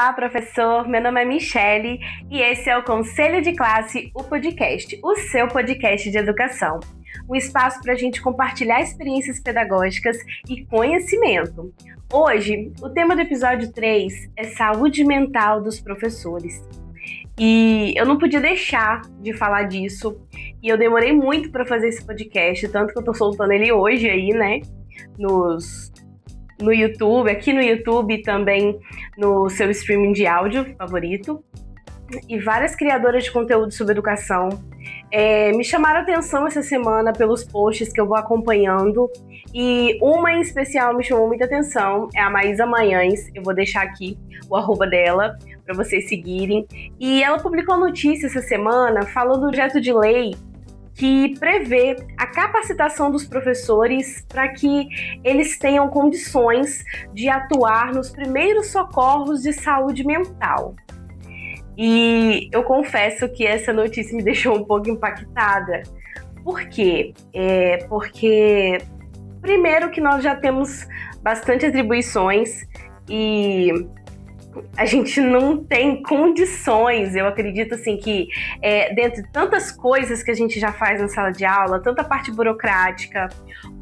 Olá, professor. Meu nome é Michele e esse é o Conselho de Classe, o podcast, o seu podcast de educação. Um espaço para a gente compartilhar experiências pedagógicas e conhecimento. Hoje, o tema do episódio 3 é saúde mental dos professores. E eu não podia deixar de falar disso. E eu demorei muito para fazer esse podcast, tanto que eu tô soltando ele hoje aí, né? No YouTube, aqui no YouTube e também no seu streaming de áudio favorito. E várias criadoras de conteúdo sobre educação me chamaram a atenção essa semana pelos posts que eu vou acompanhando. E uma em especial me chamou muita atenção, é a Maísa Manhães. Eu vou deixar aqui o arroba dela para vocês seguirem. E ela publicou a notícia essa semana falando do projeto de lei que prevê a capacitação dos professores para que eles tenham condições de atuar nos primeiros socorros de saúde mental. E eu confesso que essa notícia me deixou um pouco impactada. Por quê? Porque, primeiro, que nós já temos bastante atribuições e a gente não tem condições. Eu acredito assim que dentre tantas coisas que a gente já faz na sala de aula, tanto a parte burocrática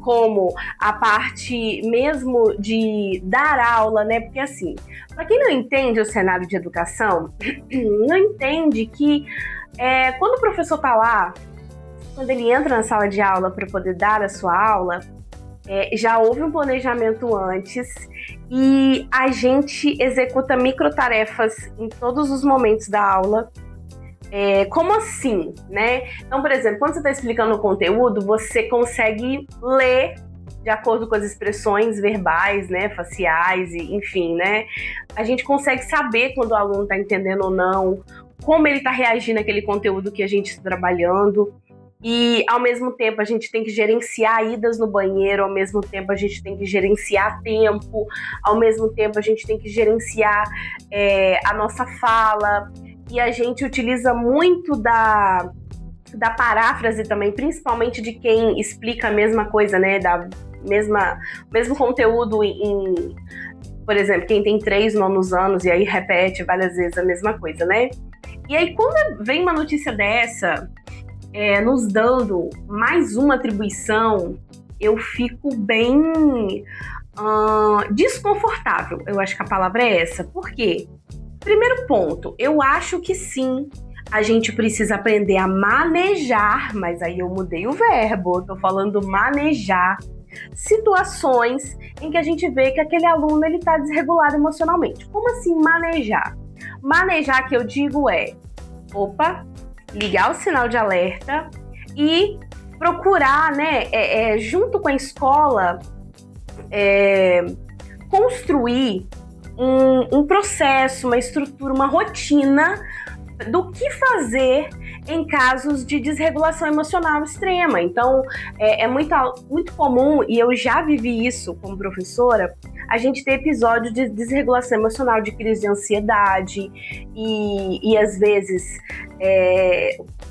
como a parte mesmo de dar aula, né? Porque assim, para quem não entende o cenário de educação, não entende que quando o professor está lá, quando ele entra na sala de aula para poder dar a sua aula, já houve um planejamento antes e a gente executa microtarefas em todos os momentos da aula. Como assim, né? Então, por exemplo, quando você está explicando o conteúdo, você consegue ler de acordo com as expressões verbais, né, faciais, enfim, né? A gente consegue saber quando o aluno está entendendo ou não, como ele está reagindo àquele conteúdo que a gente está trabalhando. E, ao mesmo tempo, a gente tem que gerenciar idas no banheiro, ao mesmo tempo a gente tem que gerenciar tempo, ao mesmo tempo a gente tem que gerenciar a nossa fala. E a gente utiliza muito da paráfrase também, principalmente de quem explica a mesma coisa, né? Mesmo conteúdo por exemplo, quem tem 3 nonos anos e aí repete várias vezes a mesma coisa, né? E aí, quando vem uma notícia dessa, nos dando mais uma atribuição, eu fico bem desconfortável. Eu acho que a palavra é essa. Por quê? Primeiro ponto, eu acho que sim, a gente precisa aprender a manejar, mas aí eu mudei o verbo, eu tô falando manejar situações em que a gente vê que aquele aluno ele tá desregulado emocionalmente. Como assim manejar? Manejar que eu digo ligar o sinal de alerta e procurar, né, junto com a escola, construir um processo, uma estrutura, uma rotina do que fazer em casos de desregulação emocional extrema. Então, é muito comum, e eu já vivi isso como professora, a gente ter episódios de desregulação emocional, de crise de ansiedade e às vezes,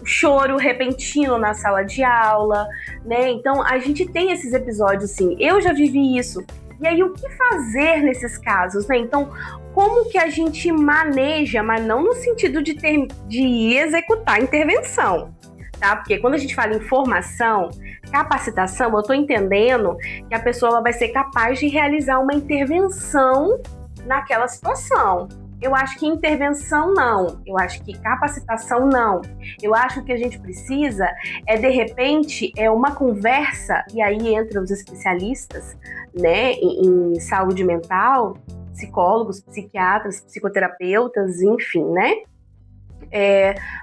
choro repentino na sala de aula, né? Então, a gente tem esses episódios, sim. Eu já vivi isso. E aí, o que fazer nesses casos, né? Então, como que a gente maneja, mas não no sentido de executar intervenção, tá? Porque quando a gente fala em formação, capacitação, eu estou entendendo que a pessoa ela vai ser capaz de realizar uma intervenção naquela situação. Eu acho que intervenção não, eu acho que capacitação não. Eu acho que o que a gente precisa de repente, uma conversa, e aí entram os especialistas, né, em saúde mental, psicólogos, psiquiatras, psicoterapeutas, enfim, né?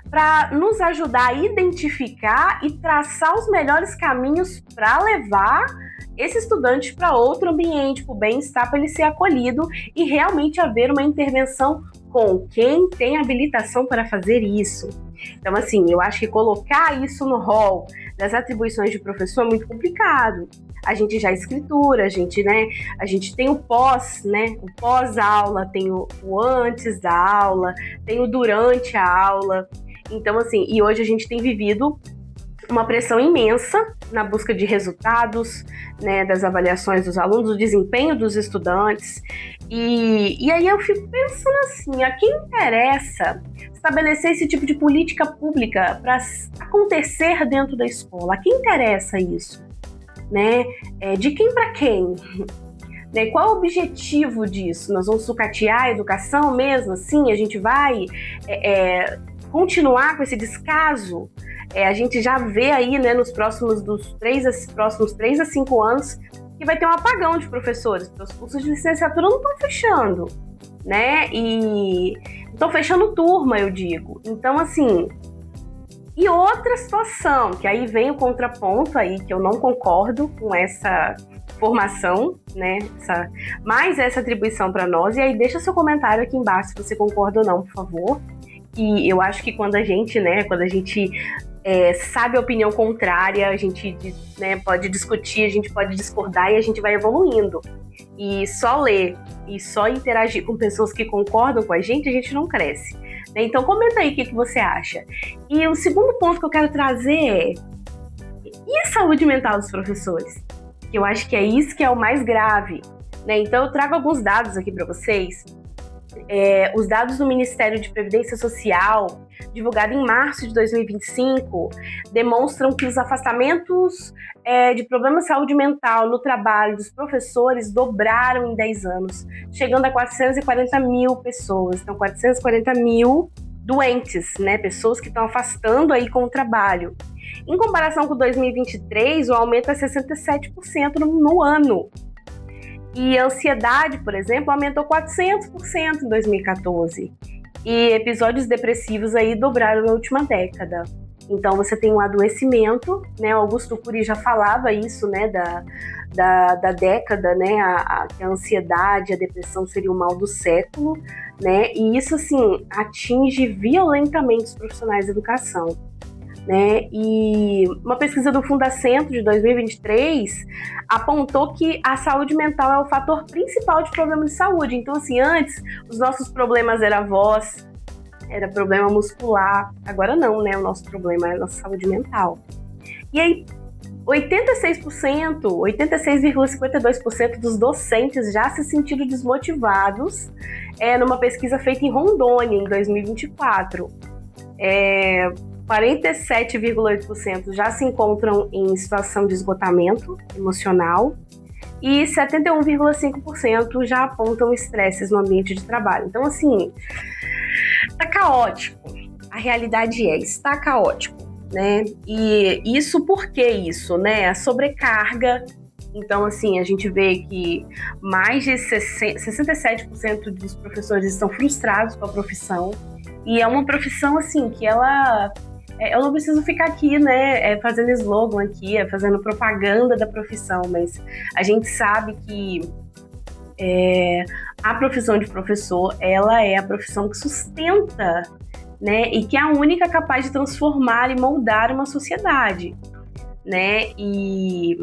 Para nos ajudar a identificar e traçar os melhores caminhos para levar esse estudante para outro ambiente, para o bem-estar, para ele ser acolhido e realmente haver uma intervenção com quem tem habilitação para fazer isso. Então, assim, eu acho que colocar isso no rol das atribuições de professor é muito complicado. A gente já escritura, a gente tem o pós, né? O pós-aula, tem o antes da aula, tem o durante a aula. Então, assim, e hoje a gente tem vivido uma pressão imensa na busca de resultados, né, das avaliações dos alunos, do desempenho dos estudantes. E aí eu fico pensando assim, a quem interessa estabelecer esse tipo de política pública para acontecer dentro da escola? A quem interessa isso? Né? De quem para quem? Né? Qual é o objetivo disso? Nós vamos sucatear a educação mesmo assim? A gente vai continuar com esse descaso? A gente já vê aí, né, nos próximos 3 a 5 anos que vai ter um apagão de professores, porque os cursos de licenciatura não estão fechando, né? E estão fechando turma, eu digo. Então, assim, e outra situação, que aí vem o contraponto aí, que eu não concordo com essa formação, né? Mais essa atribuição para nós. E aí deixa seu comentário aqui embaixo se você concorda ou não, por favor. E eu acho que quando a gente sabe a opinião contrária, a gente, né, pode discutir, a gente pode discordar e a gente vai evoluindo. E só ler e só interagir com pessoas que concordam com a gente não cresce. Né? Então comenta aí o que você acha. E o segundo ponto que eu quero trazer é: e a saúde mental dos professores? Que eu acho que é isso que é o mais grave. Né? Então eu trago alguns dados aqui para vocês. Os dados do Ministério de Previdência Social, divulgado em março de 2025, demonstram que os afastamentos de problemas de saúde mental no trabalho dos professores dobraram em 10 anos, chegando a 440 mil pessoas. Então, 440 mil doentes, né? Pessoas que estão afastando aí com o trabalho. Em comparação com 2023, o aumento é 67% no ano. E a ansiedade, por exemplo, aumentou 400% em 2014. E episódios depressivos aí dobraram na última década. Então você tem um adoecimento, né? Augusto Cury já falava isso, né? Da década, né? Que a ansiedade, a depressão seria o mal do século, né? E isso, assim, atinge violentamente os profissionais de educação. Né? E uma pesquisa do Fundacentro de 2023 apontou que a saúde mental é o fator principal de problemas de saúde. Então, assim, antes os nossos problemas era voz, era problema muscular, agora não, né? O nosso problema é a nossa saúde mental. E aí, 86,52% dos docentes já se sentiram desmotivados numa pesquisa feita em Rondônia, em 2024. 47,8% já se encontram em situação de esgotamento emocional e 71,5% já apontam estresses no ambiente de trabalho. Então, assim, tá caótico. A realidade está caótico, né? E isso, por que isso, né? A sobrecarga. Então, assim, a gente vê que mais de 67% dos professores estão frustrados com a profissão. E é uma profissão, assim, que eu não preciso ficar aqui, né, fazendo slogan aqui, fazendo propaganda da profissão, mas a gente sabe que a profissão de professor, ela é a profissão que sustenta, né, e que é a única capaz de transformar e moldar uma sociedade, né, e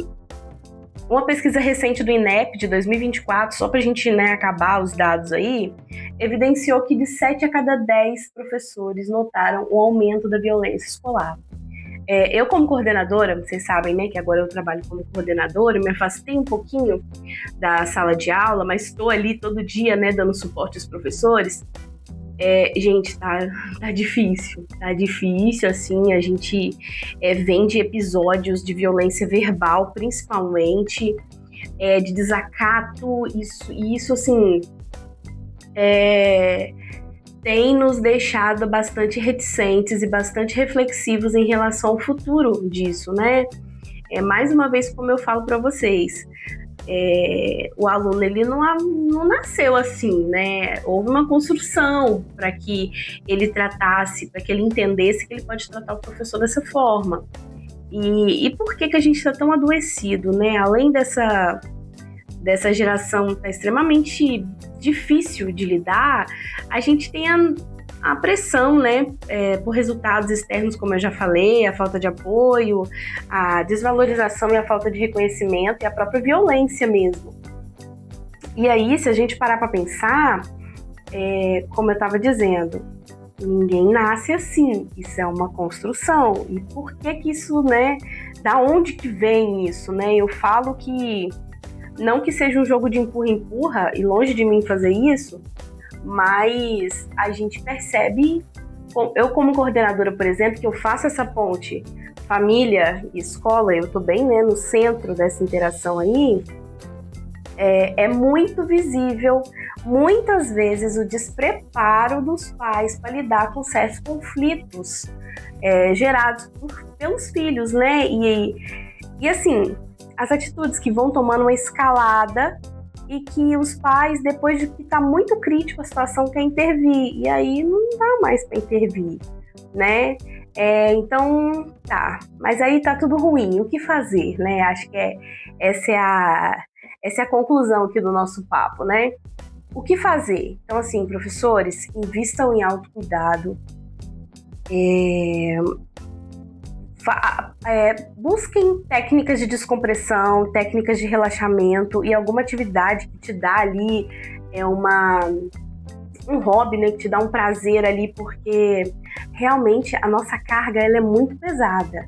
uma pesquisa recente do INEP de 2024, só para a gente, né, acabar os dados aí, evidenciou que de 7 a cada 10 professores notaram o aumento da violência escolar. Eu, como coordenadora, vocês sabem, né, que agora eu trabalho como coordenadora, eu me afastei um pouquinho da sala de aula, mas estou ali todo dia, né, dando suporte aos professores. Gente, tá difícil, assim, a gente vem de episódios de violência verbal, principalmente, de desacato, isso assim, tem nos deixado bastante reticentes e bastante reflexivos em relação ao futuro disso, né? Mais uma vez, como eu falo para vocês, o aluno, ele não nasceu assim, né? Houve uma construção para que ele tratasse, para que ele entendesse que ele pode tratar o professor dessa forma. E por que a gente está tão adoecido, né? Além dessa geração tá extremamente difícil de lidar, a gente tem a pressão, né, por resultados externos, como eu já falei, a falta de apoio, a desvalorização e a falta de reconhecimento e a própria violência mesmo. E aí, se a gente parar para pensar, como eu estava dizendo, Ninguém nasce assim, isso é uma construção. E por que que isso, né? Da onde que vem isso, né? Eu falo que não que seja um jogo de empurra-empurra, e longe de mim fazer isso, mas a gente percebe, eu como coordenadora, por exemplo, que eu faço essa ponte família e escola, eu tô bem, né, no centro dessa interação aí, é muito visível, muitas vezes, o despreparo dos pais para lidar com certos conflitos gerados pelos filhos, né? E assim, as atitudes que vão tomando uma escalada e que os pais, depois de que está muito crítico a situação, quer intervir. E aí não dá mais para intervir, né? Então, tá. Mas aí tá tudo ruim. O que fazer, né? Acho que essa é a conclusão aqui do nosso papo, né? O que fazer? Então, assim, professores, invistam em autocuidado. Busquem técnicas de descompressão, técnicas de relaxamento e alguma atividade que te dá ali um hobby, né, que te dá um prazer ali, porque realmente a nossa carga ela é muito pesada,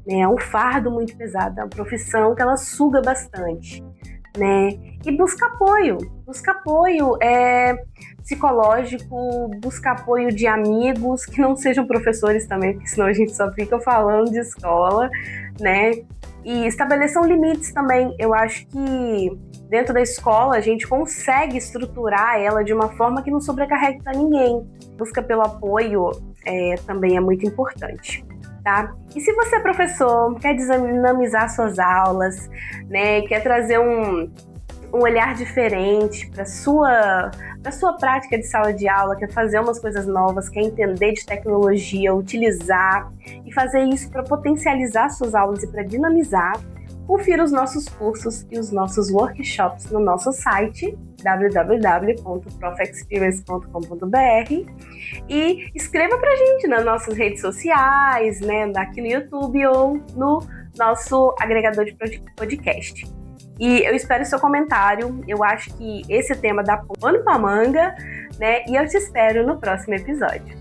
né? É um fardo muito pesado, é uma profissão que ela suga bastante, né? E busca apoio psicológico, busca apoio de amigos que não sejam professores também, porque senão a gente só fica falando de escola, né? E estabeleçam limites também. Eu acho que dentro da escola a gente consegue estruturar ela de uma forma que não sobrecarregue para ninguém. Busca pelo apoio também é muito importante. Tá? E se você é professor, quer dinamizar suas aulas, né, quer trazer um olhar diferente para sua prática de sala de aula, quer fazer umas coisas novas, quer entender de tecnologia, utilizar e fazer isso para potencializar suas aulas e para dinamizar, confira os nossos cursos e os nossos workshops no nosso site www.profexperience.com.br e escreva pra gente nas nossas redes sociais, né, aqui no YouTube ou no nosso agregador de podcast. E eu espero seu comentário, eu acho que esse tema dá pano pra manga, né, e eu te espero no próximo episódio.